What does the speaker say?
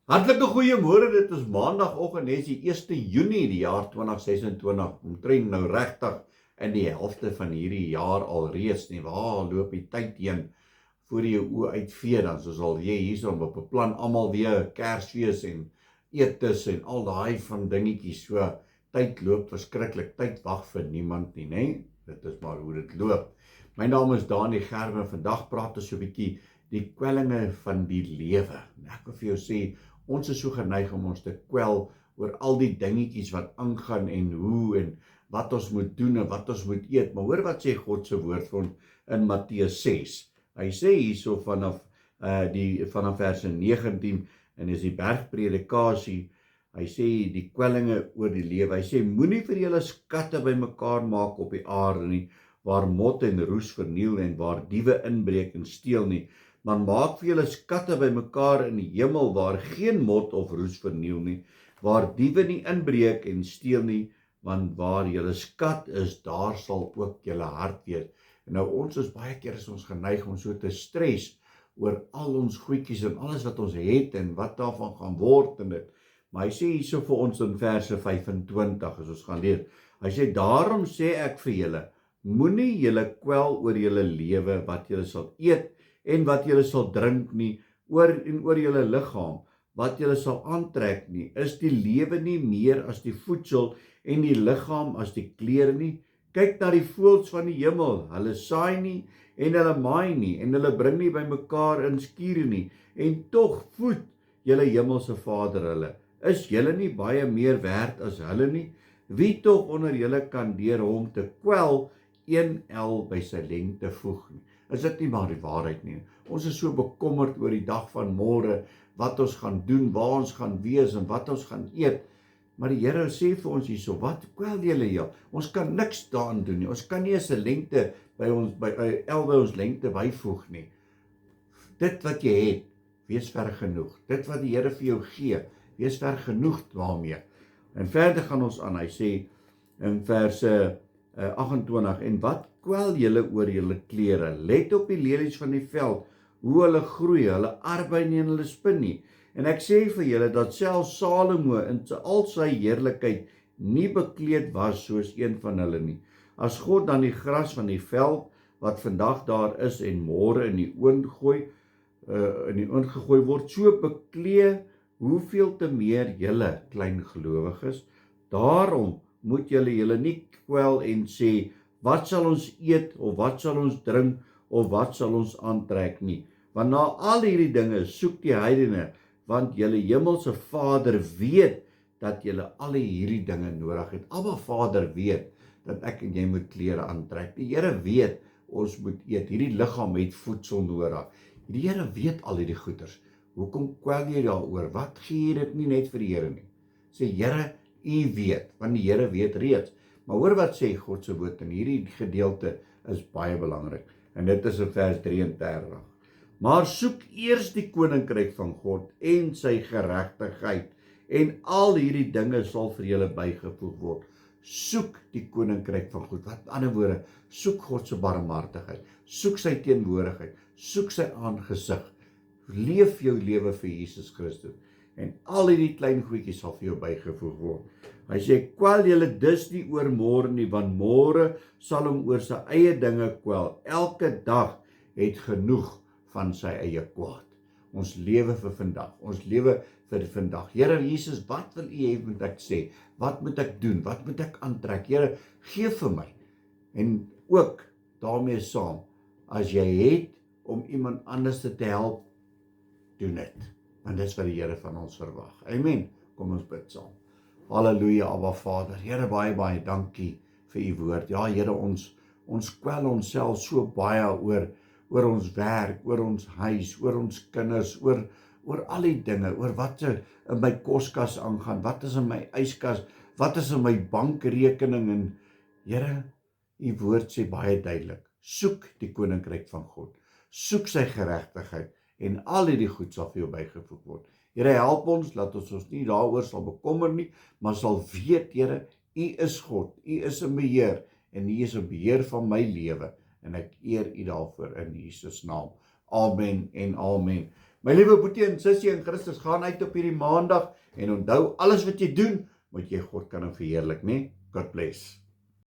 Hartlike goeiemôre, dit is maandagoggend, dit is die 1 Junie die jaar 2026, omtrent nou regtig in die helfte van hierdie jaar alreeds nie. Waar loop die tyd heen voor jy oë uitvee dan, soos al jy hierson beplan almal weer Kersfees en etes en al daai van dingetjies. So tyd loop verskriklik, tyd wag vir niemand nie, né? Dit is maar hoe dit loop. My naam is Dani Gerwe, vandag praat ons so 'n bietjie die kwellinge van die lewe. Ek wil vir jou sê, ons is so geneig om ons te kwel oor al die dingetjies wat aangaan en hoe en wat ons moet doen en wat ons moet eet. Maar hoor wat sê God se woord vir ons in Matteus 6. Hy sê hierso vanaf verse 19 en is die bergpredikasie. Hy sê die kwellinge oor die lewe. Hy sê moenie vir julle skatte bymekaar maak op die aarde nie, waar mot en roes verniel en waar diewe inbreek en steel nie. Maar maak vir julle skatte bymekaar in die hemel, waar geen mot of roes verniel nie, waar diewe nie inbreek en steel nie, want waar julle skat is, daar sal ook julle hart wees. En nou ons is baie keer is ons geneig om so te stres oor al ons goedjies en alles wat ons het en wat daarvan gaan word en dit. Maar hy sê hierso vir ons in verse 25 as ons gaan lees. Hy sê daarom sê ek vir julle, moenie julle kwel oor julle lewe, wat julle sal eet en wat julle sal drink nie, oor julle liggaam, wat julle sal aantrek nie. Is die lewe nie meer as die voedsel en die liggaam as die klere nie? Kyk na die voëls van die hemel, hulle saai nie en hulle maai nie en hulle bring nie bymekaar in skure nie, en tog voed julle hemelse Vader hulle. Is julle nie baie meer werd as hulle nie? Wie tog onder julle kan deur hom te kwel een el by sy lengte voeg nie? Is dit nie maar die waarheid nie? Ons is so bekommerd oor die dag van môre, wat ons gaan doen, waar ons gaan wees en wat ons gaan eet. Maar die Here sê vir ons hierso, wat kwel julle hier? Ons kan niks daaraan doen nie. Ons kan nie eens 'n lengte by ons lengte byvoeg nie. Dit wat jy het, wees ver genoeg. Dit wat die Here vir jou gee, wees ver genoeg daarmee. En verder gaan ons aan. Hy sê in verse 28, en wat kwel julle oor julle klere? Let op die lelies van die veld, hoe hulle groei, hulle arbei nie en hulle spin nie. En ek sê vir julle dat selfs Salomo in al sy heerlikheid nie bekleed was soos een van hulle nie. As God dan die gras van die veld wat vandag daar is en môre in die oond gegooi word, so beklee, hoeveel te meer julle kleingelowiges. Daarom moet julle nie kwel en sê, wat sal ons eet, of wat sal ons drink, of wat sal ons aantrek nie. Want na al hierdie dinge soek die heidene, want julle hemelse Vader weet dat julle al hierdie dinge nodig het. Abba Vader weet dat ek en jy moet klere aantrek. Die Here weet ons moet eet. Hierdie liggaam het voedsel nodig. Die Here weet al hierdie goeders. Hoekom kwel jy daaroor? Wat gee jy dit nie net vir die Here nie? Sê Here, U weet, want die Here weet reeds. Maar hoor wat sê God se woord in hierdie gedeelte is baie belangrik. En dit is in vers 33. Maar soek eers die koninkryk van God en sy geregtigheid, en al hierdie dinge sal vir julle bygevoeg word. Soek die koninkryk van God. Wat ander woorde, soek God se barmhartigheid, soek sy teenwoordigheid, soek sy aangesig. Leef jou lewe vir Jesus Christus. En al hierdie klein goedjies sal vir jou bygevoeg word. Hy sê, kwel julle dus nie oor môre nie, want môre sal hom oor sy eie dinge kwel. Elke dag het genoeg van sy eie kwaad. Ons lewe vir vandag. Ons lewe vir vandag. Here Jesus, wat wil U hê moet ek sê? Wat moet ek doen? Wat moet ek aantrek? Here, gee vir my. En ook daarmee saam, as jy het om iemand anders te help, doen dit. Want dis wat die Here van ons verwag. Amen. Kom ons bid saam. Halleluja, Abba Vader. Here, baie, baie dankie vir U woord. Ja, Here, ons kwel onsself so baie oor ons werk, oor ons huis, oor ons kinders, oor al die dinge, oor wat in my koskas aangaan, wat is in my yskas, wat is in my bankrekening. En Here, U woord sê baie duidelik, soek die koninkryk van God, soek sy geregtigheid, en al hierdie goed sal vir jou bygevoeg word. Here, help ons, laat ons nie daaroor sal bekommer nie, maar sal weet, Here, U is God, U is in beheer, en U is in beheer van my lewe, en ek eer U daarvoor in Jesus naam. Amen en amen. My liewe boetie en sussie in Christus, gaan uit op hierdie maandag en onthou, alles wat jy doen, moet jy God kan verheerlik, né? God bless.